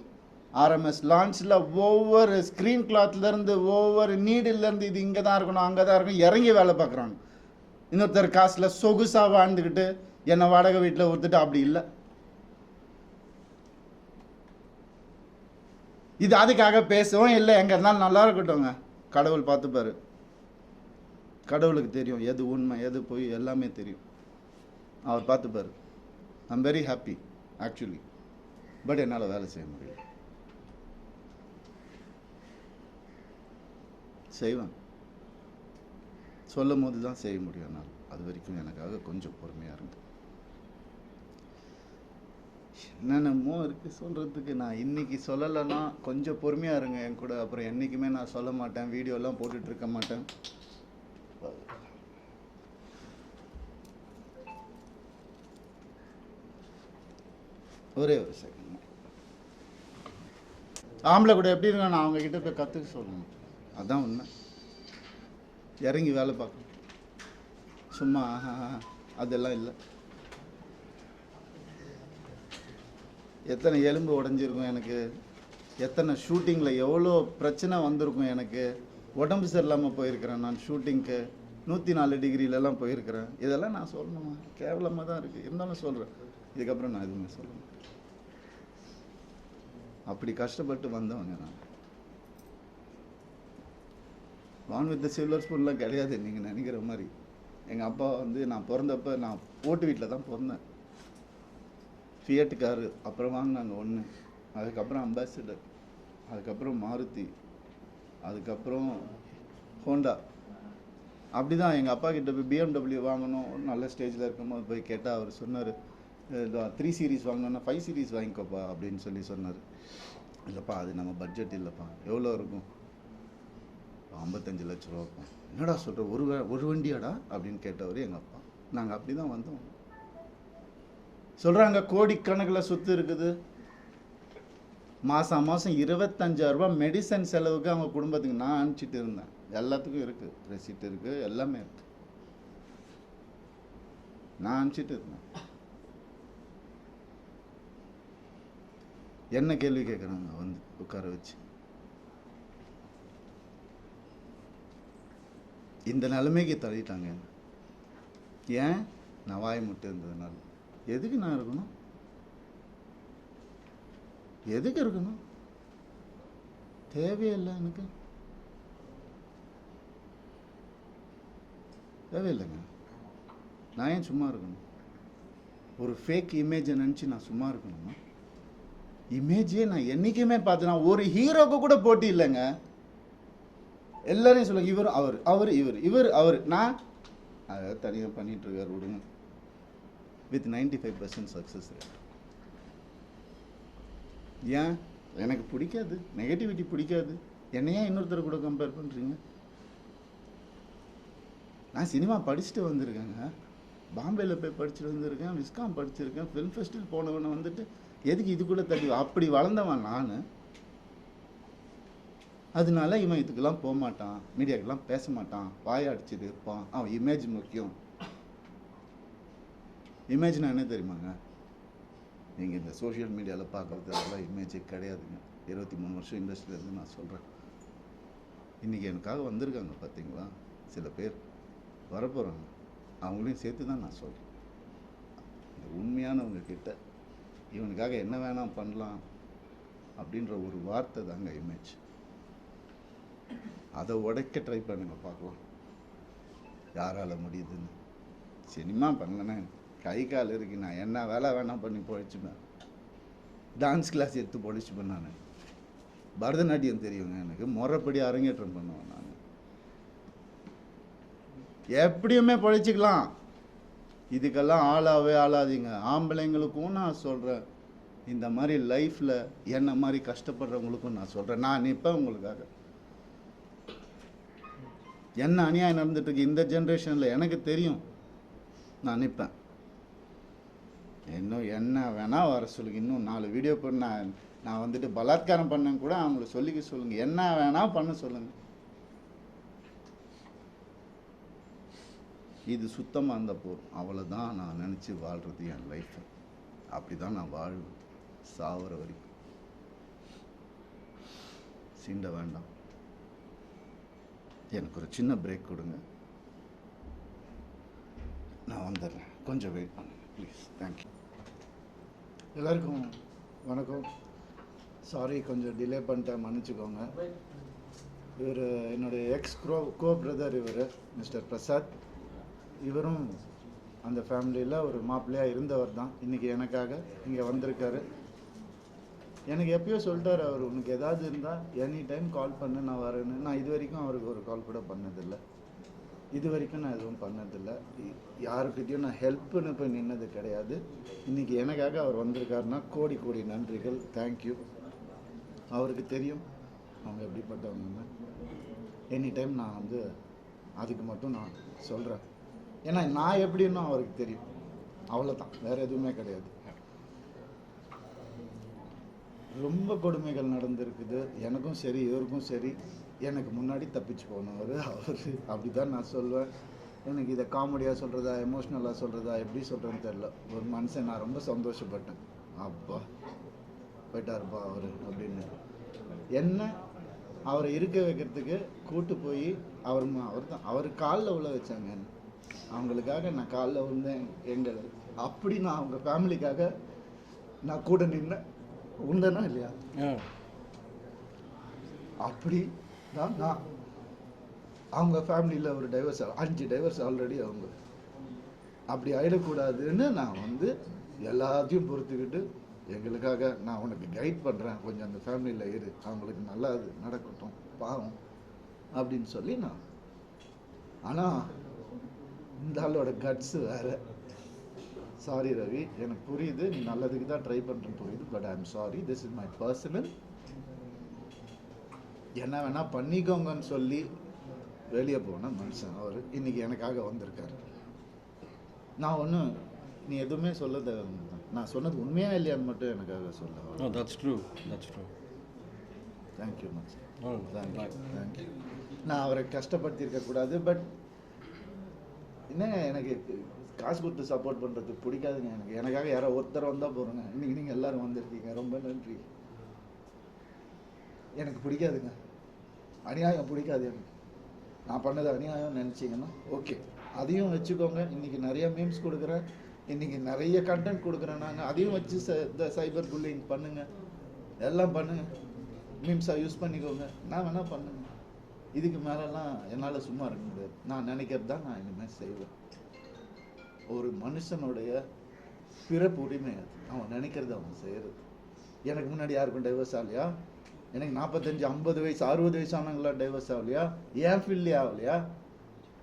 Speaker 1: ஆர்எம்எஸ் லான்ச்சில் ஒவ்வொரு ஸ்க்ரீன் கிளாத்லேருந்து ஒவ்வொரு நீடிலேருந்து இது இங்கே தான் இருக்கணும், அங்கே தான் இருக்கணும், இறங்கி வேலை பார்க்குறாங்க. இன்னொருத்தர் காசில் சொகுசாக வாழ்ந்துக்கிட்டு என்னை வாடகை வீட்டில் ஒருத்துட்டு அப்படி இல்லை. இது அதுக்காக பேசவும் இல்லை. எங்கே இருந்தாலும் நல்லா இருக்கட்டும்ங்க. கடவுள் பார்த்துப்பாரு. கடவுளுக்கு தெரியும் எது உண்மை எது பொய் எல்லாமே தெரியும். அவர் பார்த்துப்பாரு. I'm very happy actually. But என்னால் வேலை செய்ய முடியல. செய்வேன், சொல்லும் போது தான் செய்ய முடியும். என்னால் அது வரைக்கும் எனக்காக கொஞ்சம் பொறுமையாக இருந்து. என்னென்னமோ இருக்குது சொல்கிறதுக்கு. நான் இன்றைக்கி சொல்லலைன்னா கொஞ்சம் பொறுமையாக இருங்க என் கூட. அப்புறம் என்றைக்குமே நான் சொல்ல மாட்டேன், வீடியோலாம் போட்டுட்ருக்க மாட்டேன். ஒரே ஒரு செகண்ட். ஆம்பளை கூட எப்படி இருக்கா நான் அவங்கக்கிட்ட போய் கற்றுக்க சொல்லணும். அதுதான் உண்மை. இறங்கி வேலை பார்க்கணும். சும்மா அதெல்லாம் இல்லை. எத்தனை எலும்பு உடஞ்சிருக்கும் எனக்கு, எத்தனை ஷூட்டிங்கில் எவ்வளோ பிரச்சனை வந்திருக்கும் எனக்கு. உடம்பு சரியில்லாமல் போயிருக்கிறேன் நான் ஷூட்டிங்க்கு. 104 டிகிரிலலாம் போயிருக்கிறேன். இதெல்லாம் நான் சொல்லணுமா? கேவலமாக தான் இருக்குது. இருந்தாலும் சொல்கிறேன். இதுக்கப்புறம் நான் எதுவுமே சொல்லணும். அப்படி கஷ்டப்பட்டு வந்தவங்க நான். வான் வித் சில்வர் ஸ்பூன்லாம் கிடையாது நீங்கள் நினைக்கிற மாதிரி. எங்கள் அப்பா வந்து நான் பிறந்தப்போ நான் ஓட்டு வீட்டில் தான் பிறந்தேன். ஃபியட் காரு அப்புறம் வாங்கினாங்க ஒன்று, அதுக்கப்புறம் அம்பாசிடர், அதுக்கப்புறம் மாருதி, அதுக்கப்புறம் ஹோண்டா. அப்படி தான் எங்கள் அப்பா கிட்ட போய் BMW வாங்கணும். நல்ல ஸ்டேஜில் இருக்கும்போது போய் கேட்டால் அவர் சொன்னார், 3 சீரீஸ் வாங்கணுன்னா 5 சீரீஸ் வாங்கிக்கோப்பா அப்படின்னு சொன்னார். இல்லைப்பா அது நம்ம பட்ஜெட் இல்லைப்பா. எவ்வளோ இருக்கும்? 55 லட்ச ரூபா இருக்கும். என்னடா சொல்கிற, ஒரு வண்டியாடா அப்படின்னு கேட்டவர் எங்கள் அப்பா. நாங்கள் அப்படி தான் வந்தோம். சொல்கிறாங்க கோடிக்கணக்கில் சொத்து இருக்குது. மாதம் 25,000 ரூபா மெடிசன் செலவுக்கு அவங்க குடும்பத்துக்கு நான் அனுப்பிச்சிட்டு இருந்தேன். எல்லாத்துக்கும் இருக்குது, ரெசிப்ட் இருக்குது, எல்லாமே இருக்குது. நான் அனுப்பிச்சிட்டு இருந்தேன். என்ன கேள்வி கேட்குறாங்க வந்து உட்கார வச்சு. இந்த நிலைமைக்கு தள்ளிட்டாங்க. ஏன்? நான் வாய் முட்டை இருந்ததுனால. எதுக்கு நான் இருக்கணும்? எதுக்கு இருக்கணும்? தேவையில்லை எனக்கு. தேவையில்லைங்க. நான் ஏன் சும்மா இருக்கணும்? ஒரு ஃபேக் இமேஜை நினச்சி நான் சும்மா இருக்கணுமா? இமேஜே நான் என்றைக்குமே பார்த்தேன்னா ஒரு ஹீரோக்கு கூட போட்டி இல்லைங்க. எல்லாரையும் சொல்லுங்க, இவர் அவர் அவர் இவர் இவர் அவர் நான் அதை தனியாக பண்ணிட்டு இருக்காரு விடுங்க. With 95% success rate. ஏன் எனக்கு பிடிக்காது, நெகட்டிவிட்டி பிடிக்காது. என்னையா இன்னொருத்தர் கூட கம்பேர் பண்ணுறீங்க? நான் சினிமா படிச்சுட்டு வந்திருக்கேங்க. பாம்பேயில் போய் படிச்சுட்டு வந்திருக்கேன், விஸ்காம் படிச்சிருக்கேன், ஃபிலிம் ஃபெஸ்டிவல் போனவனை வந்துட்டு எதுக்கு இது கூட தள்ளி அப்படி வளர்ந்தவன் நான். அதனால இவன் இதுக்கெல்லாம் போக மாட்டான், மீடியாக்கெல்லாம் பேச மாட்டான், வாய அடிச்சுட்டு இருப்பான், அவன் இமேஜ் முக்கியம். இமேஜ்னா என்ன தெரியுமாங்க? நீங்கள் இந்த சோஷியல் மீடியாவில் பார்க்குறது அதெல்லாம் இமேஜே கிடையாதுங்க. 23 வருஷம் இண்டஸ்ட்ரியிலேருந்து நான் சொல்கிறேன். இன்றைக்கி எனக்காக வந்திருக்காங்க பார்த்தீங்களா சில பேர், வரப்போகிறாங்க, அவங்களையும் சேர்த்து தான் நான் சொல்கிறேன். இந்த உண்மையானவங்க கிட்ட இவனுக்காக என்ன வேணாம் பண்ணலாம் அப்படின்ற ஒரு வார்த்தை தாங்க இமேஜ். அதை உடைக்க ட்ரை பண்ணுங்க, பார்க்கலாம் யாரால் முடியுதுன்னு. சினிமா பண்ணேன்னா கை கால் இருக்கு, நான் என்ன வேலை வேணாம் பண்ணி பொழைச்சுப்பேன். டான்ஸ் கிளாஸ் எடுத்து பொழைச்சுப்பேன். நான் பரதநாட்டியம் தெரியுங்க எனக்கு, முறைப்படி அரங்கேற்றம் பண்ணுவேன். நான் எப்படியுமே பொழைச்சிக்கலாம். இதுக்கெல்லாம் ஆளாவே ஆளாதீங்க. ஆம்பளைங்களுக்கும் நான் சொல்கிறேன், இந்த மாதிரி லைஃப்பில் என்ன மாதிரி கஷ்டப்படுறவங்களுக்கும் நான் சொல்கிறேன். நான் நிற்பேன் உங்களுக்காக. என்ன அநியாயம் நடந்துட்டுருக்கு இந்த ஜென்ரேஷனில் எனக்கு தெரியும். நான் நிற்பேன். இன்னும் என்ன வேணால் வர சொல்லுங்க. இன்னும் 4 வீடியோ பண்ண நான் வந்துட்டு பலாத்காரம் பண்ணேன்னு கூட அவங்கள சொல்லிக்க சொல்லுங்கள். என்ன வேணால் பண்ண சொல்லுங்கள். இது சுத்தமாக இருந்த போதும். அவ்வளோதான் நான் நினச்சி வாழ்கிறது என் லைஃப்பை. அப்படி தான் நான் வாழ்வேன் சாவர வரைக்கும். சீண்ட வேண்டாம். எனக்கு ஒரு சின்ன பிரேக் கொடுங்க, நான் வந்துடுறேன். கொஞ்சம் வெயிட் பண்ணுங்க ப்ளீஸ். தேங்க்யூ. எல்லாருக்கும் வணக்கம். சாரி கொஞ்சம் டிலே பண்ணிட்டேன், மன்னிச்சுக்கோங்க. இவர் என்னுடைய கோ பிரதர், இவர் மிஸ்டர் பிரசாத். இவரும் அந்த ஃபேமிலியில் ஒரு மாப்பிள்ளையாக இருந்தவர் தான். இன்றைக்கி எனக்காக இங்கே வந்திருக்காரு. எனக்கு எப்பயோ சொல்லிட்டார் அவர், உனக்கு ஏதாவது இருந்தால் எனி டைம் கால் பண்ணு, நான் வரேன்னு. நான் இது வரைக்கும் அவருக்கு ஒரு கால் கூட பண்ணதில்லை. இது வரைக்கும் நான் எதுவும் பண்ணதில்லை. யாருக்கிட்டையும் நான் ஹெல்ப்புன்னு போய் நின்னது கிடையாது. இன்றைக்கி எனக்காக அவர் வந்திருக்காருன்னா கோடி கோடி நன்றிகள். தேங்க்யூ. அவருக்கு தெரியும் அவங்க எப்படிப்பட்டவங்கன்னு. எனி டைம் நான் வந்து அதுக்கு மட்டும் நான் சொல்கிறேன். ஏன்னா நான் எப்படின்னு அவருக்கு தெரியும். அவ்வளோதான், வேறு எதுவுமே கிடையாது. ரொம்ப கொடுமைகள் நடந்திருக்குது எனக்கும் சரி இவருக்கும் சரி. எனக்கு முன்னாடி தப்பிச்சு போனவர் அவர். அப்படி தான் நான் சொல்வேன். எனக்கு இதை காமெடியாக சொல்கிறதா எமோஷ்னலாக சொல்கிறதா எப்படி சொல்கிறேன்னு தெரில. ஒரு மனுஷன் நான் ரொம்ப சந்தோஷப்பட்டேன். அப்பா போயிட்டாருப்பா அவர் அப்படின்னு. என்ன அவரை இருக்க வைக்கிறதுக்கு கூட்டு போய் அவர் தான் அவர் காலில் உள்ள வச்சாங்க. அவங்களுக்காக நான் காலில் விழுந்தேன். எங்கள் அப்படி நான் அவங்க ஃபேமிலிக்காக நான் கூட நின்னேன். உண்டனா இல்லையா? அப்படி தான் நான் அவங்க ஃபேமிலியில் ஒரு டைவர்ஸ் 5 டைவர்ஸ் ஆல்ரெடி. அவங்க அப்படி ஆகிடக்கூடாதுன்னு நான் வந்து எல்லாத்தையும் பொறுத்துக்கிட்டு எங்களுக்காக நான் உனக்கு கைட் பண்ணுறேன், கொஞ்சம் அந்த ஃபேமிலியில் இரு, அவங்களுக்கு நல்லா அது நடக்கட்டும் பாவம் அப்படின்னு சொல்லி நான். ஆனால் இந்த ஆளோட கட்ஸு வேறு. சாரி ரவி, எனக்கு புரியுது, நீ நல்லதுக்கு தான் ட்ரை பண்ணுறேன்னு புரியுது. But I am sorry, this is my personal. என்ன வேணால் பண்ணிக்கோங்கன்னு சொல்லி வெளியே போன மனுஷன் அவர். இன்றைக்கி எனக்காக வந்திருக்காரு. நான் ஒன்றும் நீ எதுவுமே சொல்ல தேவை. நான் சொன்னது உண்மையா இல்லையான்னு மட்டும் எனக்காக சொல்ல.
Speaker 2: That's true. That's true.
Speaker 1: Thank you much.
Speaker 2: Thank you.
Speaker 1: நான் அவரை கஷ்டப்படுத்தியிருக்கக்கூடாது. பட் என்ன, எனக்கு காசு கொடுத்து சப்போர்ட் பண்ணுறதுக்கு பிடிக்காதுங்க. எனக்காக யாரோ ஒருத்தர் வந்தால் போகிறோங்க. இன்றைக்கி நீங்கள் எல்லோரும் வந்திருக்கீங்க, ரொம்ப நன்றி. எனக்கு பிடிக்காதுங்க, அநியாயம் பிடிக்காது எனக்கு. நான் பண்ணது அநியாயம் நினச்சிங்கன்னா ஓகே, அதையும் வச்சுக்கோங்க. இன்றைக்கி நிறைய மீம்ஸ் கொடுக்குறேன், இன்றைக்கி நிறைய கண்டென்ட் கொடுக்குறேன். நாங்கள் அதையும் வச்சு இந்த சைபர் புல்லிங் பண்ணுங்கள், எல்லாம் பண்ணுங்கள். மீம்ஸாக யூஸ் பண்ணிக்கோங்க. நான் வேணால் பண்ணுங்க,
Speaker 3: இதுக்கு மேலெல்லாம் என்னால் சும்மா இருக்க முடியாது. நான் நினைக்கிறது தான் நான் இனிமேல் செய்வேன். ஒரு மனுஷனுடைய பிறப்பு உரிமை அது. அவன் நினைக்கிறது அவன் செய்கிறது. எனக்கு முன்னாடி யாருக்கும் டைவர்ஸ் ஆகலையா? எனக்கு 45 50 வயசு 60 வயசு ஆனவங்களா டைவர்ஸ் ஆகலையா? ஏன் ஃபீல்லே ஆகலையா?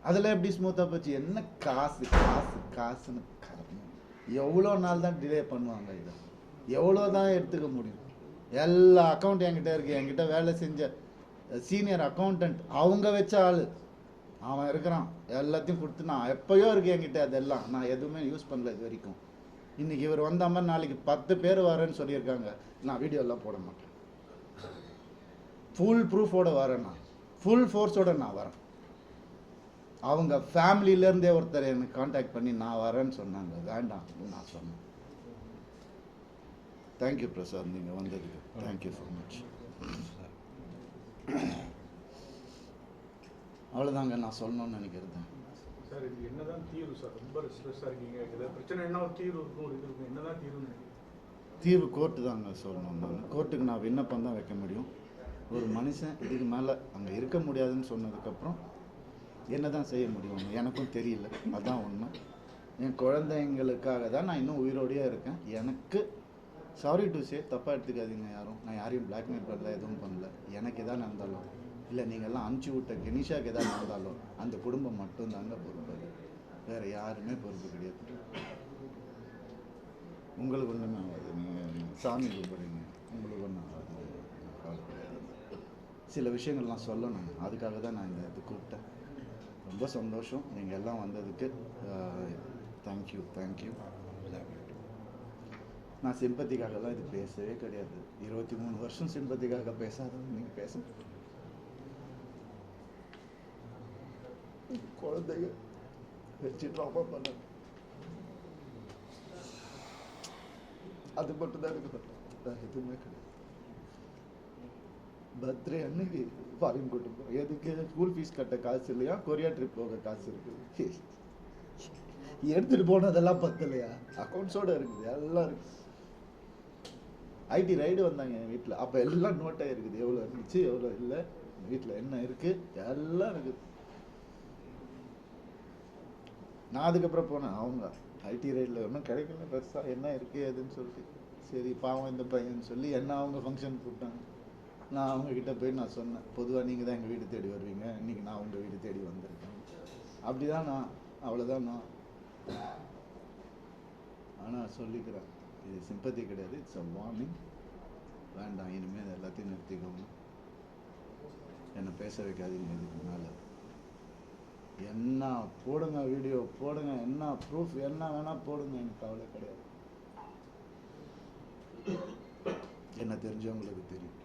Speaker 3: அதெல்லாம் எப்படி ஸ்மூத்தாக போச்சு? என்ன காசு காசு காசுன்னு காரணம். எவ்வளோ நாள் தான் டிலே பண்ணுவாங்க? இதை எவ்வளோ தான் எடுத்துக்க முடியும்? எல்லா அக்கௌண்ட் என்கிட்ட இருக்குது. என்கிட்ட வேலை செஞ்ச சீனியர் அக்கௌண்டன்ட் அவங்க வச்ச ஆள் அவன் இருக்கிறான். எல்லாத்தையும் கொடுத்து நான் எப்போயோ இருக்கு என்கிட்ட. அதெல்லாம் நான் எதுவுமே யூஸ் பண்ணல இது வரைக்கும். இன்றைக்கி இவர் வந்த மாதிரி நாளைக்கு 10 பேர் வரேன்னு சொல்லியிருக்காங்க. நான் வீடியோலாம் போட மாட்டேன். ஃபுல் ப்ரூஃபோடு வரேன். நான் ஃபுல் ஃபோர்ஸோடு நான் வரேன். அவங்க ஃபேமிலியிலேருந்தே ஒருத்தர் எனக்கு காண்டாக்ட் பண்ணி நான் வரேன்னு சொன்னாங்க. வேண்டாம் நான் சொன்னேன். தேங்க்யூ பிரசாத், நீங்கள் வந்ததுக்கு தேங்க்யூ ஸோ மச். அவ்வளோதாங்க நான் சொல்லணும்னு நினைக்கிறது.
Speaker 4: சார் இது என்னதான் தீர்வு சார்? ரொம்ப ஸ்ட்ரெஸ்ஸாக இருக்கீங்க. ஏதாவது பிரச்சனை என்ன ஒரு தீர்வு இருக்கும், ஒரு இது இருக்கும். என்னதான் தீர்வுன்னு நினைக்கிறீங்க?
Speaker 3: தீர்வு கோர்ட்டு தாங்க சொல்லணும். நான் கோர்ட்டுக்கு நான் விண்ணப்பம் தான் வைக்க முடியும். ஒரு மனுஷன் இதுக்கு மேலே அங்கே இருக்க முடியாதுன்னு சொன்னதுக்கப்புறம் என்ன தான் செய்ய முடியும் எனக்கும் தெரியல. அதுதான் உண்மை. என் குழந்தைங்களுக்காக தான் நான் இன்னும் உயிரோடையே இருக்கேன். எனக்கு சாரி டு சே, தப்பாக எடுத்துக்காதீங்க யாரும். நான் யாரையும் பிளாக்மெயில் பண்ணல, எதுவும் பண்ணல. எனக்கு எதாவது நடந்தாலும் இல்லை நீங்கள்லாம் அனுப்பிச்சி விட்ட கெனிஷாக்கு எதாவது நடந்தாலும் அந்த குடும்பம் மட்டும்தாங்க பொறுப்பு. வேறு யாருமே பொறுப்பு கிடையாது. உங்களுக்கு ஒன்றுமே ஆகாது. நீங்கள் சாமி கும்பிடுறீங்க, உங்களுக்கு ஒன்றும் ஆகாது. கவலைப்படாதீங்க. சில விஷயங்கள்லாம் சொல்லணும், அதுக்காக தான் நான் இந்த இது கூப்பிட்டேன். ரொம்ப சந்தோஷம் நீங்கள் எல்லாம் வந்ததுக்கு. Thank you thank you. நான் சிம்பத்திக்காகலாம் இது பேசவே கிடையாது. 23 வருஷம் சிம்பத்திக்காக பேசாதவங்க நீங்கள் பேச குழந்தைங்க வச்சு ட்ராமா பண்ண அது மட்டும்தான் எனக்கு எதுவுமே கிடையாது. பர்த்டே அன்னைக்கு ஃபாரின் கூட்டு போகிறோம். எதுக்கு? ஸ்கூல் ஃபீஸ் கட்ட காசு இல்லையா, கொரியா ட்ரிப் போக காசு இருக்குது. எடுத்துகிட்டு போனதெல்லாம் பத்தலையா? அக்கௌண்ட்ஸோடு இருக்குது, எல்லாம் இருக்குது. ஐடி ரைடு வந்தாங்க என் வீட்டில். அப்போ எல்லாம் நோட்டாக இருக்குது. எவ்வளோ இருந்துச்சு எவ்வளோ இல்லை, வீட்டில் என்ன இருக்குது எல்லாம் இருக்குது. நான் அதுக்கப்புறம் போனேன். அவங்க ஐடி ரைடில் ஒன்றும் கிடைக்கல பெருசாக. என்ன இருக்குது எதுன்னு சொல்லிட்டு சரி பாவம் இந்த பையன்னு சொல்லி என்ன அவங்க ஃபங்க்ஷன் கூப்பிட்டாங்க. நான் அவங்கக்கிட்ட போய் நான் சொன்னேன், பொதுவாக நீங்கள் தான் எங்கள் வீடு தேடி வருவீங்க, இன்றைக்கி நான் உங்கள் வீடு தேடி வந்திருக்கேன். அப்படி தான் நான், அவ்வளோதான் நான். ஆனால் சொல்லிக்கிறேன், இது சிம்பத்தி கிடையாது, இட்ஸ் அ வார்னிங். வேண்டாம், இனிமேல் எல்லாத்தையும் நிறுத்திக்கோங்க. என்னை பேச வைக்காதீங்க. இதுக்கு மேலே என்ன போடுங்க, வீடியோ போடுங்க, என்ன ப்ரூஃப் என்ன வேணால் போடுங்க, எனக்கு கவலை கிடையாது. என்ன தெரிஞ்சவங்களுக்கு தெரியும்.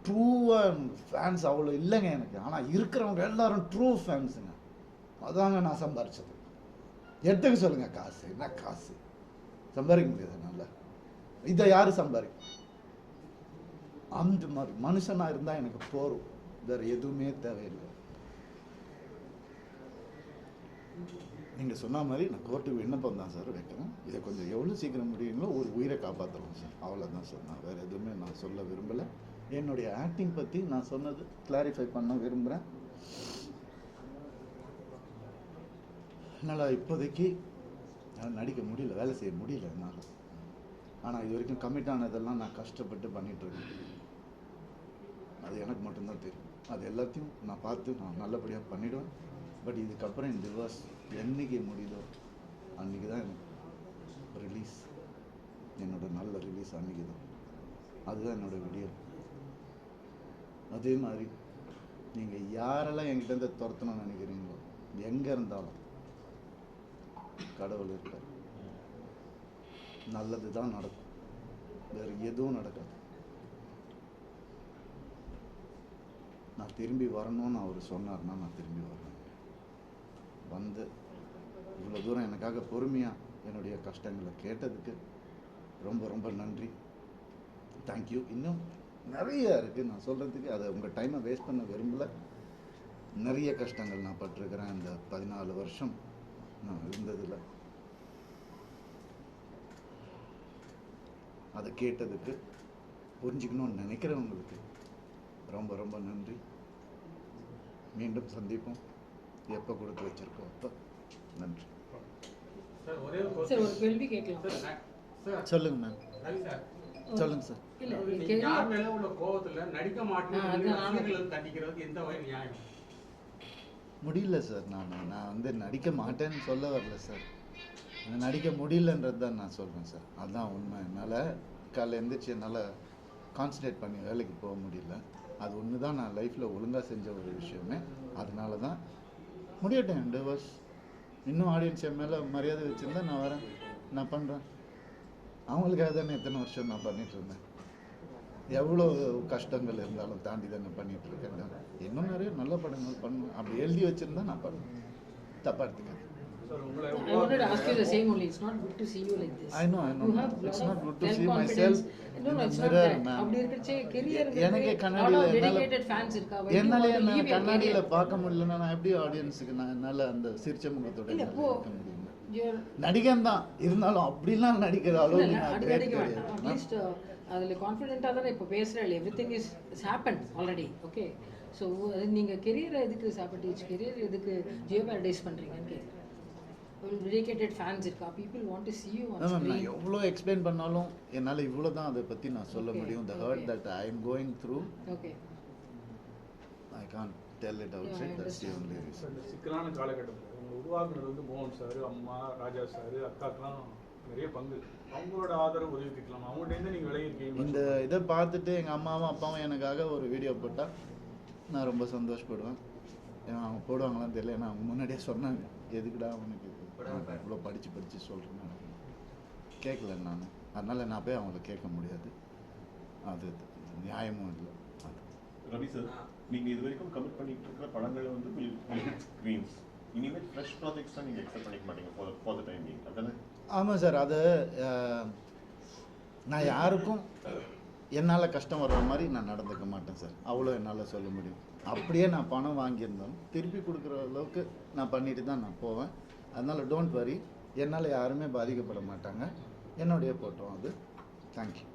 Speaker 3: ட்ரூவாக ஃபேன்ஸ் அவ்வளோ இல்லைங்க எனக்கு. ஆனால் இருக்கிறவங்க எல்லாரும் ட்ரூ ஃபேன்ஸுங்க. அதாங்க நான் சம்பாரிச்சது. எடுத்துக்க சொல்லுங்க காசு. என்ன காசு சம்பாதிக்க முடியாது நல்லா? இதை யாரு சம்பாதிக்கும்? அந்த மாதிரி மனுஷனா இருந்தா எனக்கு போரும், வேற எதுவுமே தேவையில்லை. நீங்க சொன்ன மாதிரி நான் கோர்ட்டுக்கு விண்ணப்பம் தான் சார் வைக்கிறேன். இதை கொஞ்சம் எவ்வளோ சீக்கிரம் முடியுங்களோ ஒரு உயிரை காப்பாற்றலாம் சார். அவ்வளோதான் சார். நான் வேறு எதுவுமே நான் சொல்ல விரும்பலை. என்னுடைய ஆக்டிங் பற்றி நான் சொன்னது கிளாரிஃபை பண்ண விரும்புகிறேன். என்னால் இப்போதைக்கு நடிக்க முடியல, வேலை செய்ய முடியல என்னால். ஆனால் இது வரைக்கும் கமிட் ஆனதெல்லாம் நான் கஷ்டப்பட்டு பண்ணிகிட்ருக்கேன். அது எனக்கு மட்டும்தான் தெரியும். அது எல்லாத்தையும் நான் பார்த்து நான் நல்லபடியாக பண்ணிவிடுவேன். பட் இதுக்கப்புறம் இந்த டிவோர்ஸ் என்றைக்கு முடியுதோ அன்றைக்கி தான் எனக்கு ரிலீஸ். என்னோட நல்ல ரிலீஸ் அன்றைக்கி தான். அதுதான் என்னோடய வீடியோ. அதே மாதிரி நீங்கள் யாரெல்லாம் என்கிட்ட துரத்தணும்னு நினைக்கிறீங்களோ, எங்கே இருந்தாலும் கடவுள் இருக்கார். நல்லது தான் நடக்கும், வேறு எதுவும் நடக்காது. நான் திரும்பி வரணும்னு அவர் சொன்னார்னா நான் திரும்பி வரேன். வந்து இவ்வளோ தூரம் எனக்காக பொறுமையாக என்னுடைய கஷ்டங்களை கேட்டதுக்கு ரொம்ப ரொம்ப நன்றி. தேங்க்யூ. இன்னும் நிறைய இருக்குது நான் சொல்கிறதுக்கு. அதை உங்கள் டைமை வேஸ்ட் பண்ண விரும்பலை. நிறைய கஷ்டங்கள் நான் பட்டிருக்கிறேன் இந்த 14 வருஷம் நான் இருந்ததில். அதை கேட்டதுக்கு புரிஞ்சுக்கணும்னு நினைக்கிறவங்களுக்கு ரொம்ப ரொம்ப நன்றி. மீண்டும் சந்திப்போம். எப்போ கொடுத்து வச்சிருக்கோம் அப்போ. நன்றி.
Speaker 5: சார் ஒரே ஒரு
Speaker 6: சார் ஒரு கேள்வி கேட்கலாம்.
Speaker 5: சார்
Speaker 3: சொல்லுங்க மேம்.
Speaker 5: ரவி சார்
Speaker 3: சொல்லுங்க சார்.
Speaker 6: இல்ல
Speaker 5: நீங்க
Speaker 6: கேள்வி
Speaker 5: யார் மேல உள்ள கோவத்துல நடிக்க மாட்டேன்னு
Speaker 6: அதான்
Speaker 5: ரசிகர்கள் தண்டிக்கிறது எந்த வகை நியாயம்?
Speaker 3: முடியல சார். நான் வந்து நடிக்க மாட்டேன்னு சொல்ல வரல சார். நடிக்க முடியலன்றது தான் நான் சொல்கிறேன் சார். அதுதான் உண்மை. என்னால் காலைல எழுந்திரிச்சு என்னால் கான்சன்ட்ரேட் பண்ணி வேலைக்கு போக முடியல. அது ஒன்று தான் நான் லைஃப்பில் ஒழுங்காக செஞ்ச ஒரு விஷயமே. அதனால தான் முடியட்டும். டிவோர்ஸ் இன்னும் ஆடியன்ஸ் என் மேலே மரியாதை வச்சுருந்தா நான் வரேன், நான் பண்ணுறேன். அவங்களுக்காக தானே இத்தனை வருஷம் நான் பண்ணிகிட்டு இருந்தேன். எவ்வளோ கஷ்டங்கள் இருந்தாலும் தாண்டி தானே பண்ணிகிட்டு இருக்கேன். இன்னும் நிறைய நல்ல படங்கள் பண்ணுவேன். அப்படி எழுதி வச்சுருந்தா நான் பண்ணுவேன். தப்பாக எடுத்துக்காது.
Speaker 4: சார் உங்களை
Speaker 6: I wanted to ask you the same only. It's not good to see you like this.
Speaker 3: I know.
Speaker 6: You have
Speaker 3: It's
Speaker 6: lot
Speaker 3: not
Speaker 6: of
Speaker 3: good to see
Speaker 6: self-confidence.
Speaker 3: myself
Speaker 6: No,
Speaker 3: in the
Speaker 6: it's not
Speaker 3: mirror,
Speaker 6: that.
Speaker 3: ma'am.
Speaker 6: அப்படி இருக்கச்சே career
Speaker 3: எனக்கு
Speaker 6: lot
Speaker 3: கண்ணாடியில்
Speaker 6: of
Speaker 3: என்னால்
Speaker 6: dedicated fans இருக்கா. When you want
Speaker 3: என்னாலே
Speaker 6: to
Speaker 3: என்ன
Speaker 6: leave your
Speaker 3: கண்ணாடியில்
Speaker 6: career.
Speaker 3: பார்க்க முடியலன்னா நான் எப்படி ஆடியன்ஸுக்கு நான் என்னால் அந்த சிரிச்ச முகத்தோட
Speaker 6: இல்ல,
Speaker 3: என்னால
Speaker 6: இப்போ
Speaker 3: இருக்க முடியும்?
Speaker 6: you're
Speaker 3: நடிகன் தான் இருந்தாலும் அப்படிலாம் நடிக்கிற அளவுக்கு
Speaker 6: இல்ல,
Speaker 3: நான்
Speaker 6: அடி
Speaker 3: great
Speaker 6: அடிக்க
Speaker 3: கிடையாது.
Speaker 6: வேண்டாம். அட்லீஸ்ட் அதில் கான்ஃபிடென்ட்டாக தானே இப்போ பேசுகிறேன். Every thing is happen already. Okay, so நீங்கள் கெரியரை எதுக்கு சாப்பிட்டு கெரியர் எதுக்கு ஜியோ பேரடைஸ் பண்ணுறீங்கன்னு கேட்குறேன். டெடிகேட்டட் ஃபேன்ஸ் இருக்கா. People want to see you on
Speaker 3: ma'am நான்
Speaker 6: screen.
Speaker 3: எவ்வளோ எக்ஸ்பிளைன் பண்ணாலும் என்னால் இவ்வளோ தான் அதை பற்றி நான் சொல்ல
Speaker 6: Okay,
Speaker 3: முடியும். The hurt
Speaker 6: okay.
Speaker 3: That I am going through
Speaker 6: okay,
Speaker 3: I can't tell it out
Speaker 6: Yeah, I
Speaker 3: side. That's the
Speaker 6: understand.
Speaker 3: Only reason.
Speaker 4: Sir, இந்த சிக்கலான காலகட்டத்தில் உங்களை உருவாக்குனது வந்து மோகன் சார், அம்மா, ராஜா சார், அக்காக்கெல்லாம் நிறைய பங்கு. அவங்களோட ஆதரவு உதவி கேட்கலாம். அவங்கள்ட்ட நீங்கள் விலகி
Speaker 3: இந்த
Speaker 4: இருக்கீங்க.
Speaker 3: இதை பார்த்துட்டு எங்கள் அம்மாவும் அப்பாவும் எனக்காக ஒரு வீடியோ போட்டால் நான் ரொம்ப சந்தோஷப்படுவேன். ஏன்னா அவங்க போடுவாங்களான்னு தெரியல. ஏன்னா அவங்க முன்னாடியே சொன்னாங்க, எதுக்குடா அவனுக்கு இவ்வளோ படித்து சொல்கிறேன்னு எனக்கு கேட்கல நான். அதனால் நான் போய் அவங்கள கேட்க முடியாது. அது நியாயமும் இல்லை. அது
Speaker 7: ரவி சார், நீங்க இது வரைக்கும் கமிட் பண்ணிட்டு இருக்கிற படங்களை வந்து ஸ்க்ரீன்ஸ் இனிமேல் ஃப்ரெஷ் ப்ராஜெக்ட்ஸ் தான் நீங்க எக்ஸ்பெக்ட் பண்ணிக்க மாட்டீங்க ஃபார் த டைம் பீயிங், அதானே?
Speaker 3: ஆமாம் சார். அது நான் யாருக்கும் என்னால் கஷ்டம் வர்ற மாதிரி நான் நடந்துக்க மாட்டேன் சார். அவ்வளோ என்னால் சொல்ல முடியும். அப்படியே நான் பணம் வாங்கியிருந்தாலும் திருப்பி கொடுக்குற அளவுக்கு நான் பண்ணிட்டு தான் நான் போவேன். அதனால் டோன்ட் வரி. என்னால் யாருமே பாதிக்கப்பட மாட்டாங்க. என்னுடைய போட்டோம் அது. தேங்க்யூ.